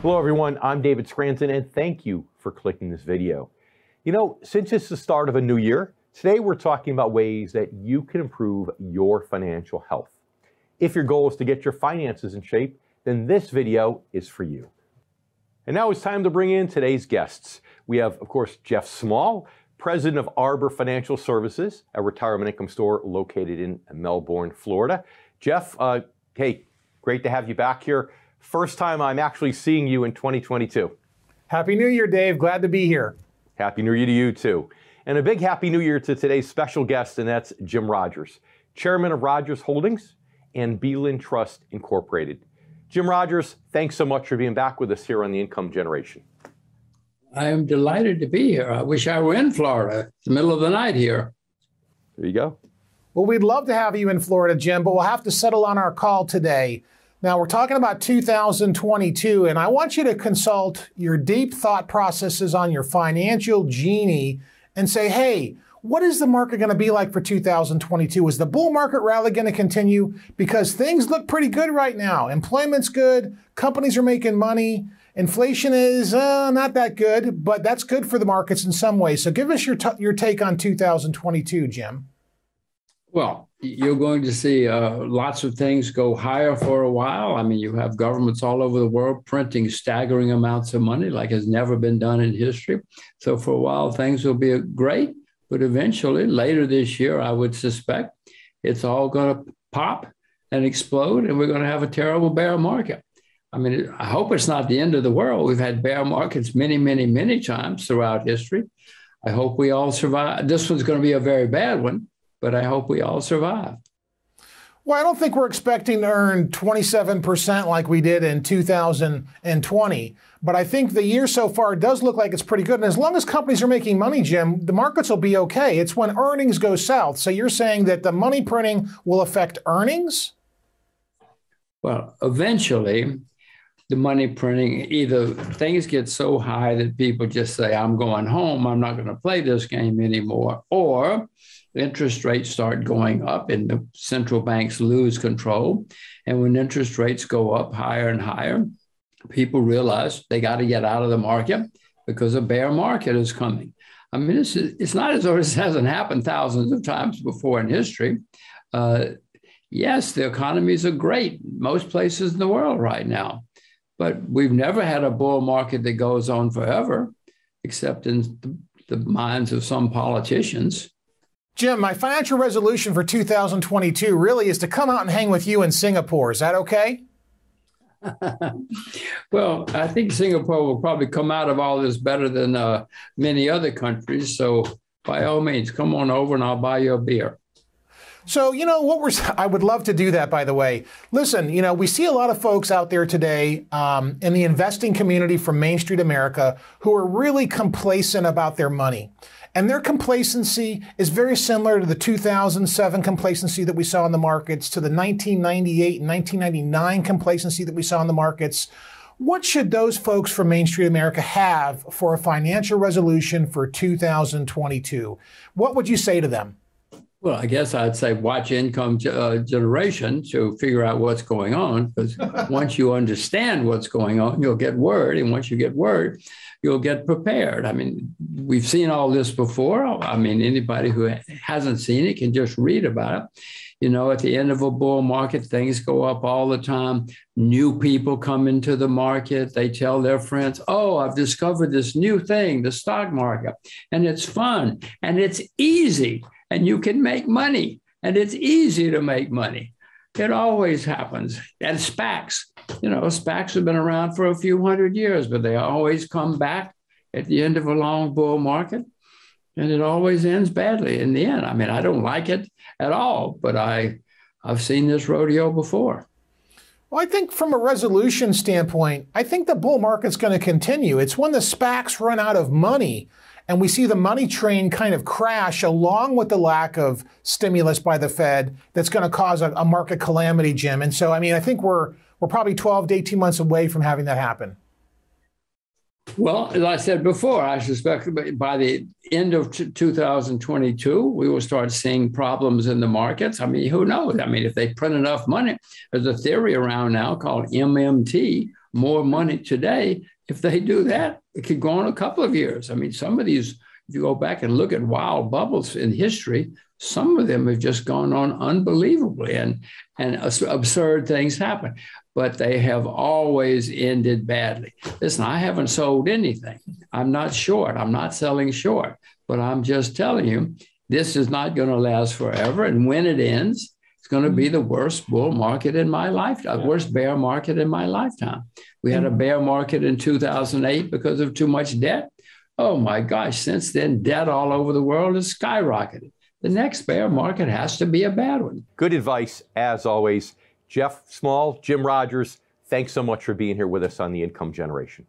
Hello everyone, I'm David Scranton and thank you for clicking this video. You know, since it's the start of a new year, today we're talking about ways that you can improve your financial health. If your goal is to get your finances in shape, then this video is for you. And now it's time to bring in today's guests. We have, of course, Jeff Small, president of Arbor Financial Services, a retirement income store located in Melbourne, Florida. Jeff, hey, great to have you back here. First time I'm actually seeing you in 2022. Happy New Year, Dave. Glad to be here. Happy New Year to you, too. And a big Happy New Year to today's special guest, and that's Jim Rogers, chairman of Rogers Holdings and Beeland Trust Incorporated. Jim Rogers, thanks so much for being back with us here on The Income Generation. I am delighted to be here. I wish I were in Florida. It's the middle of the night here. There you go. Well, we'd love to have you in Florida, Jim, but we'll have to settle on our call today. Now, we're talking about 2022, and I want you to consult your deep thought processes on your financial genie and say, hey, what is the market going to be like for 2022? Is the bull market rally going to continue? Because things look pretty good right now. Employment's good. Companies are making money. Inflation is not that good, but that's good for the markets in some ways. So give us your take on 2022, Jim. Well, you're going to see lots of things go higher for a while. I mean, you have governments all over the world printing staggering amounts of money like has never been done in history. So for a while, things will be great. But eventually, later this year, I would suspect it's all going to pop and explode, and we're going to have a terrible bear market. I mean, I hope it's not the end of the world. We've had bear markets many, many, many times throughout history. I hope we all survive. This one's going to be a very bad one, but I hope we all survive. Well, I don't think we're expecting to earn 27% like we did in 2020. But I think the year so far does look like it's pretty good. And as long as companies are making money, Jim, the markets will be okay. It's when earnings go south. So you're saying that the money printing will affect earnings? Well, eventually, the money printing, either things get so high that people just say, I'm going home, I'm not going to play this game anymore, or interest rates start going up and the central banks lose control. And when interest rates go up higher and higher, people realize they got to get out of the market because a bear market is coming. I mean, it's not as though this hasn't happened thousands of times before in history. Yes, the economies are great, most places in the world right now, but we've never had a bull market that goes on forever, except in the minds of some politicians. Jim, my financial resolution for 2022 really is to come out and hang with you in Singapore. Is that okay? Well, I think Singapore will probably come out of all this better than many other countries. So by all means, come on over and I'll buy you a beer. So, you know, I would love to do that, by the way. Listen, you know, we see a lot of folks out there today in the investing community from Main Street America who are really complacent about their money. And their complacency is very similar to the 2007 complacency that we saw in the markets, to the 1998 and 1999 complacency that we saw in the markets. What should those folks from Main Street America have for a financial resolution for 2022? What would you say to them? Well, I guess I'd say watch Income Generation to figure out what's going on, because once you understand what's going on, you'll get word. And once you get word, you'll get prepared. I mean, we've seen all this before. I mean, anybody who hasn't seen it can just read about it. You know, at the end of a bull market, things go up all the time. New people come into the market. They tell their friends, oh, I've discovered this new thing, the stock market, and it's fun and it's easy. And you can make money, and it's easy to make money. It always happens. And SPACs, you know, SPACs have been around for a few hundred years, but they always come back at the end of a long bull market, and it always ends badly in the end. I mean, I don't like it at all, but I've seen this rodeo before. Well, I think from a resolution standpoint, I think the bull market's going to continue. It's when the SPACs run out of money and we see the money train kind of crash along with the lack of stimulus by the Fed that's going to cause a market calamity, Jim. And so, I mean, I think we're probably 12 to 18 months away from having that happen. Well, as I said before, I suspect by the end of 2022, we will start seeing problems in the markets. I mean, who knows? I mean, if they print enough money, there's a theory around now called MMT, more money today. If they do that, it could go on a couple of years. I mean, some of these, if you go back and look at wild bubbles in history, some of them have just gone on unbelievably, and absurd things happen. But they have always ended badly. Listen, I haven't sold anything. I'm not short. I'm not selling short. But I'm just telling you, this is not going to last forever. And when it ends, it's going to be the worst bull market in my lifetime, worst bear market in my lifetime. We had a bear market in 2008 because of too much debt. Oh my gosh, since then, debt all over the world has skyrocketed. The next bear market has to be a bad one. Good advice, as always. Jeff Small, Jim Rogers, thanks so much for being here with us on The Income Generation.